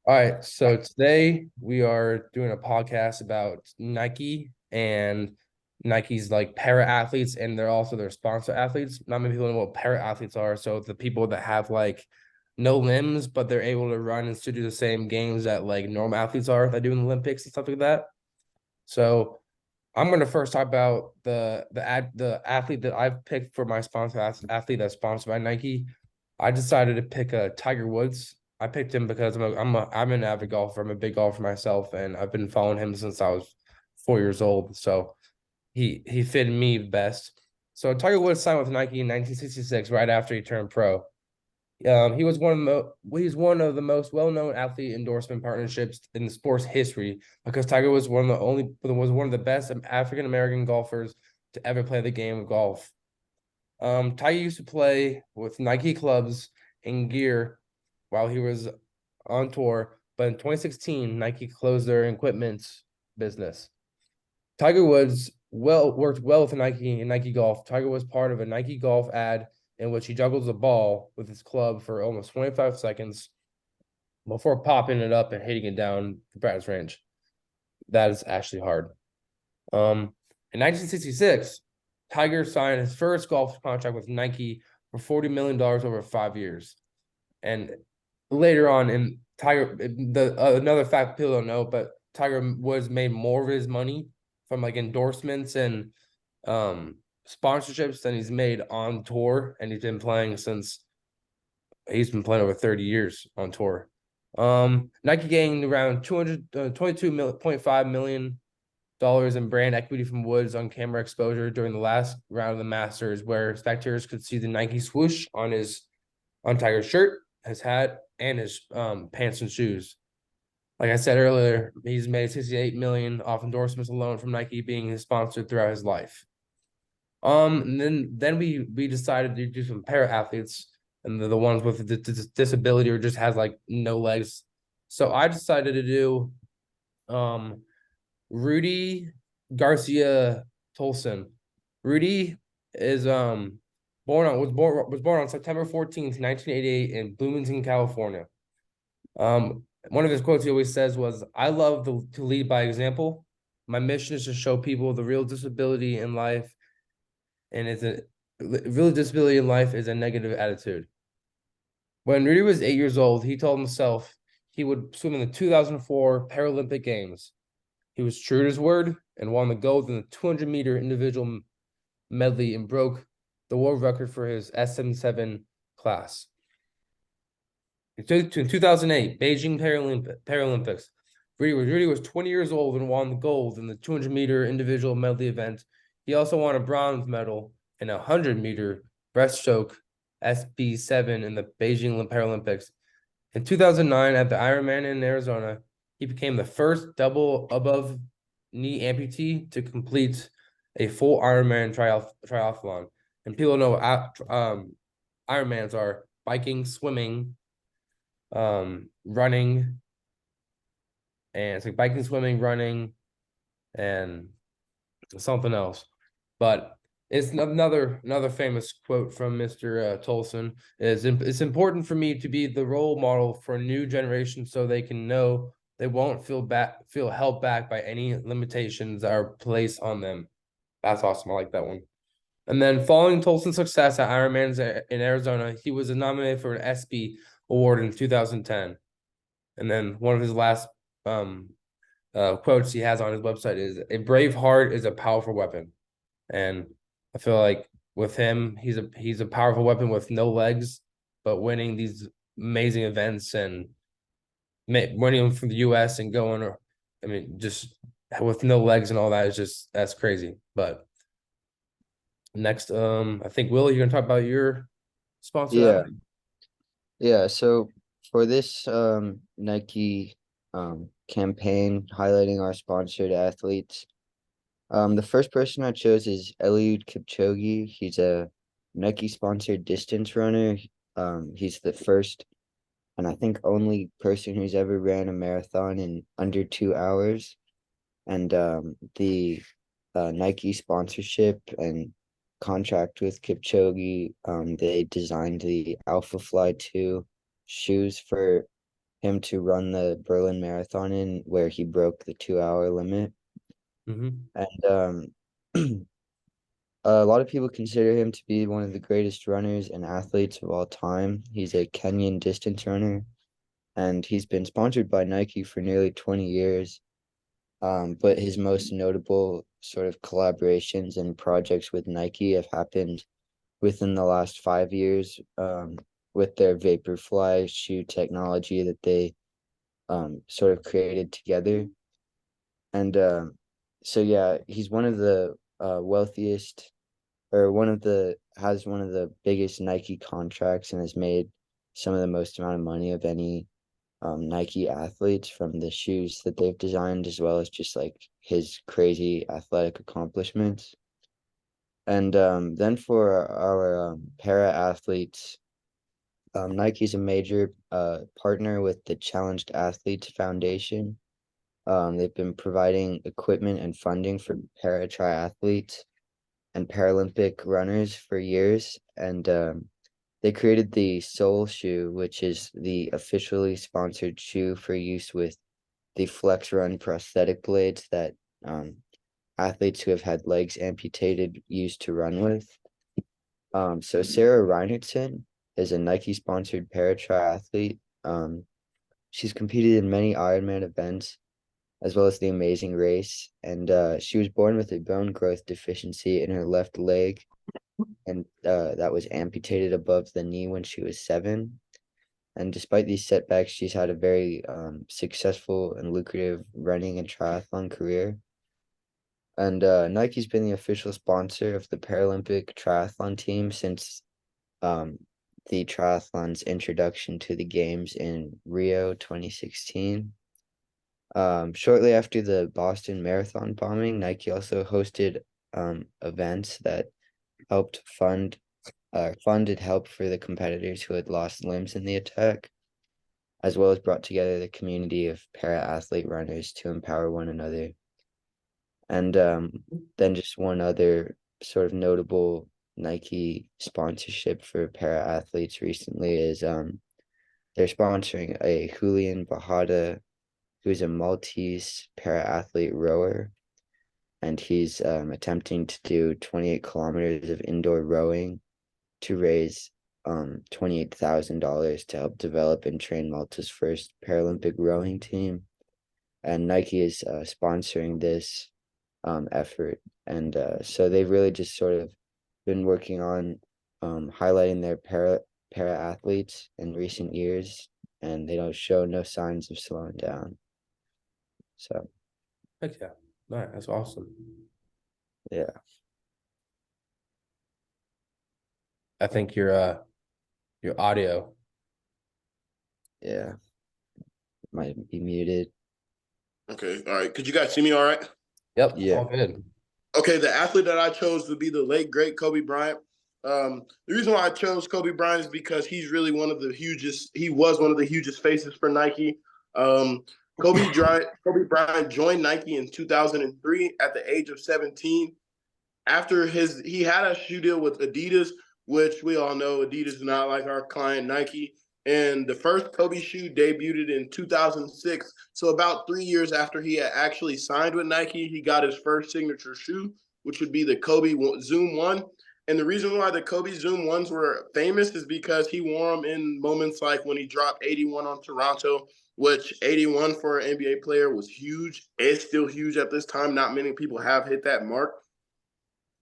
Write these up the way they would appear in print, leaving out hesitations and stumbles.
All right, so today we are doing a podcast about Nike and Nike's like para athletes, and they're also their sponsor athletes. Not many people know what para athletes are. So the people that have like no limbs, but they're able to run and still do the same games that like normal athletes are that do in the Olympics and stuff like that. So I'm gonna first talk about the athlete that I've picked for my sponsor athlete that's sponsored by Nike. I decided to pick Tiger Woods. I picked him because I'm an avid golfer. I'm a big golfer myself, and I've been following him since I was 4 years old. So he fitted me best. So Tiger Woods signed with Nike in 1966, right after he turned pro. He's one of the most well-known athlete endorsement partnerships in the sports history because Tiger was one of the best African American golfers to ever play the game of golf. Tiger used to play with Nike clubs and gear while he was on tour, but in 2016, Nike closed their equipment business. Tiger Woods worked well with Nike and Nike Golf. Tiger was part of a Nike Golf ad in which he juggles a ball with his club for almost 25 seconds before popping it up and hitting it down the practice range. That is actually hard. In 1966, Tiger signed his first golf contract with Nike for $40 million over 5 years. And later on in Tiger, another fact people don't know, but Tiger Woods made more of his money from like endorsements and sponsorships than he's made on tour, and he's been playing over 30 years on tour. Nike gained around 222.5 million dollars in brand equity from Woods on camera exposure during the last round of the Masters, where spectators could see the Nike swoosh on Tiger's shirt, his hat, and his pants and shoes. Like I said earlier, he's made 68 million off endorsements alone from Nike being his sponsor throughout his life. And then we decided to do some para athletes and the ones with disability or just has like no legs. So I decided to do Rudy Garcia Tolson. Rudy is was born on September 14th, 1988 in Bloomington, California. One of his quotes he always says was, "I love to lead by example. My mission is to show people the real disability in life, and it's a real disability in life is a negative attitude." When Rudy was 8 years old, he told himself he would swim in the 2004 Paralympic Games. He was true to his word and won the gold in the 200-meter individual medley and broke the world record for his S77 class. In 2008, Beijing Paralympics, Rudy was 20 years old and won the gold in the 200-meter individual medley event. He also won a bronze medal in a 100-meter breaststroke SB7 in the Beijing Paralympics. In 2009, at the Ironman in Arizona, he became the first double above knee amputee to complete a full Ironman triathlon. And people know what Ironmans are: biking, swimming, running, and it's like biking, swimming, running, and something else. But it's another famous quote from Mr. Tolson is, "It's important for me to be the role model for a new generation so they can know they won't feel held back by any limitations that are placed on them." That's awesome. I like that one. And then following Tolson's success at Ironman's in Arizona, he was nominated for an ESPY award in 2010. And then one of his last quotes he has on his website is, "A brave heart is a powerful weapon." And I feel like with him, he's a powerful weapon with no legs, but winning these amazing events and winning them from the U.S. and I mean, just with no legs and all that is that's crazy. But next, I think Willie, you're gonna talk about your sponsor Yeah, athlete. yeah. So for this Nike campaign highlighting our sponsored athletes, the first person I chose is Eliud Kipchoge. He's a Nike sponsored distance runner. He's the first and I think only person who's ever ran a marathon in under 2 hours. And the Nike sponsorship and contract with Kipchoge, they designed the Alpha Fly 2 shoes for him to run the Berlin Marathon in, where he broke the 2 hour limit. Mm-hmm. And a lot of people consider him to be one of the greatest runners and athletes of all time. He's a Kenyan distance runner, and he's been sponsored by Nike for nearly 20 years. But his most notable sort of collaborations and projects with Nike have happened within the last 5 years, with their Vaporfly shoe technology that they sort of created together. And so yeah, he's one of the wealthiest, or has one of the biggest Nike contracts, and has made some of the most amount of money of any Nike athletes from the shoes that they've designed, as well as just like his crazy athletic accomplishments. And then for our para athletes, Nike's a major partner with the Challenged Athletes Foundation. They've been providing equipment and funding for para triathletes and Paralympic runners for years. And they created the Soul shoe, which is the officially sponsored shoe for use with the Flex Run prosthetic blades that athletes who have had legs amputated used to run with. So Sarah Reinertsen is a Nike-sponsored para triathlete. She's competed in many Ironman events, as well as the Amazing Race, and she was born with a bone growth deficiency in her left leg, and that was amputated above the knee when she was 7. And despite these setbacks, she's had a very successful and lucrative running and triathlon career. And Nike's been the official sponsor of the Paralympic triathlon team since the triathlon's introduction to the games in Rio 2016. Shortly after the Boston Marathon bombing, Nike also hosted events that helped funded help for the competitors who had lost limbs in the attack, as well as brought together the community of para-athlete runners to empower one another. And then just one other sort of notable Nike sponsorship for para-athletes recently is they're sponsoring a Julian Bajada, who's a Maltese para-athlete rower, and he's attempting to do 28 kilometers of indoor rowing to raise $28,000 to help develop and train Malta's first Paralympic rowing team. And Nike is sponsoring this effort. And so they've really just sort of been working on highlighting their para athletes in recent years, and they don't show no signs of slowing down. So Heck yeah. All right, that's awesome. yeah. I think your audio. Yeah. Might be muted. Okay, all right. Could you guys see me all right? Yep, Yeah. all good. Okay, the athlete that I chose to be the late, great Kobe Bryant. The reason why I chose Kobe Bryant is because he's really one of the hugest, he was one of the hugest faces for Nike. Kobe Bryant joined Nike in 2003 at the age of 17. After he had a shoe deal with Adidas, which we all know Adidas is not like our client Nike. And the first Kobe shoe debuted in 2006. So about 3 years after he had actually signed with Nike, he got his first signature shoe, which would be the Kobe Zoom 1. And the reason why the Kobe Zoom 1s were famous is because he wore them in moments like when he dropped 81 on Toronto, which 81 for an NBA player was huge. It's still huge at this time. Not many people have hit that mark.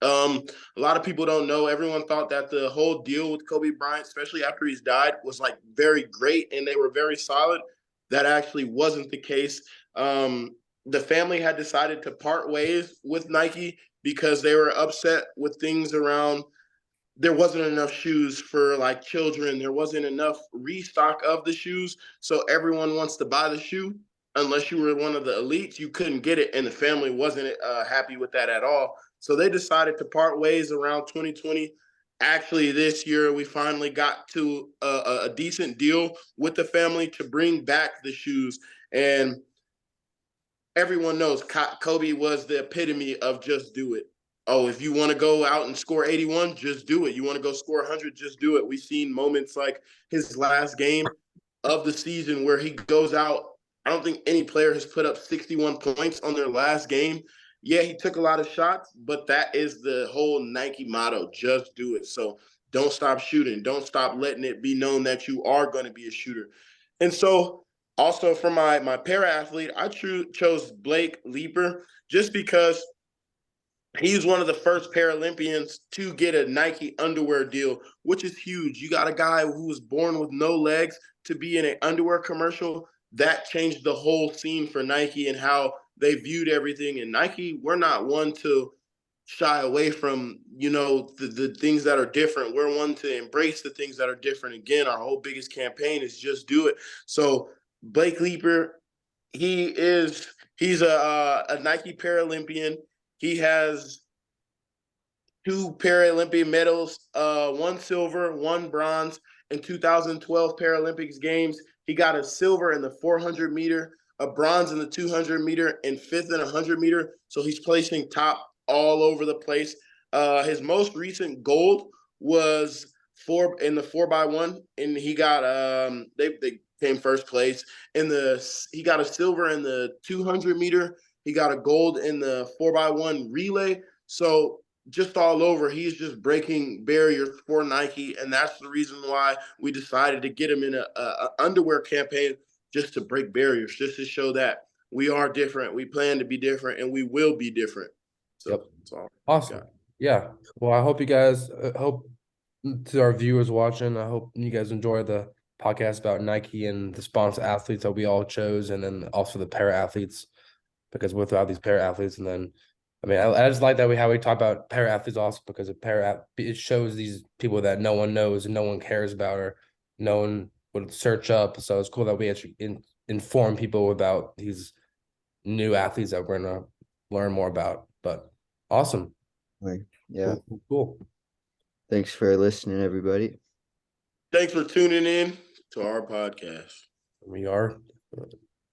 A lot of people don't know. Everyone thought that the whole deal with Kobe Bryant, especially after he's died, was like very great and they were very solid. That actually wasn't the case. The family had decided to part ways with Nike because they were upset with things around. There wasn't enough shoes for like children. There wasn't enough restock of the shoes. So everyone wants to buy the shoe. Unless you were one of the elites, you couldn't get it. And the family wasn't happy with that at all. So they decided to part ways around 2020. Actually, this year, we finally got to a decent deal with the family to bring back the shoes. And everyone knows Kobe was the epitome of just do it. Oh, if you want to go out and score 81, just do it. You want to go score 100, just do it. We've seen moments like his last game. of the season where he goes out. I don't think any player has put up 61 points on their last game. Yeah, he took a lot of shots, but that is the whole Nike motto: just do it. So don't stop shooting. Don't stop letting it be known that you are going to be a shooter. And so also for my para athlete, I chose Blake Leeper just because he's one of the first Paralympians to get a Nike underwear deal, which is huge. You got a guy who was born with no legs to be in an underwear commercial. That changed the whole scene for Nike and how they viewed everything. And Nike, we're not one to shy away from, the things that are different. We're one to embrace the things that are different. Again, our whole biggest campaign is just do it. So Blake Leeper, he's a Nike Paralympian. He has 2 Paralympic medals, one silver, one bronze in 2012 Paralympics games. He got a silver in the 400 meter, a bronze in the 200 meter, and fifth in 100 meter. So he's placing top all over the place. His most recent gold was in the 4x1, and he got they came first place he got a silver in the 200 meter. He got a gold in the 4x1 relay. So just all over, he's just breaking barriers for Nike, and that's the reason why we decided to get him in a underwear campaign, just to break barriers, just to show that we are different, we plan to be different, and we will be different. So Yep. that's all. Awesome. Yeah. Well, I hope you guys hope to our viewers watching, I hope you guys enjoy the podcast about Nike and the sponsor athletes that we all chose, and then also the para athletes, because without these para athletes, and then I just like that we talk about para athletes also, because it shows these people that no one knows and no one cares about, or no one would search up. So it's cool that we actually inform people about these new athletes that we're gonna learn more about. But awesome. Yeah. Cool. Thanks for listening, everybody. Thanks for tuning in to our podcast. We are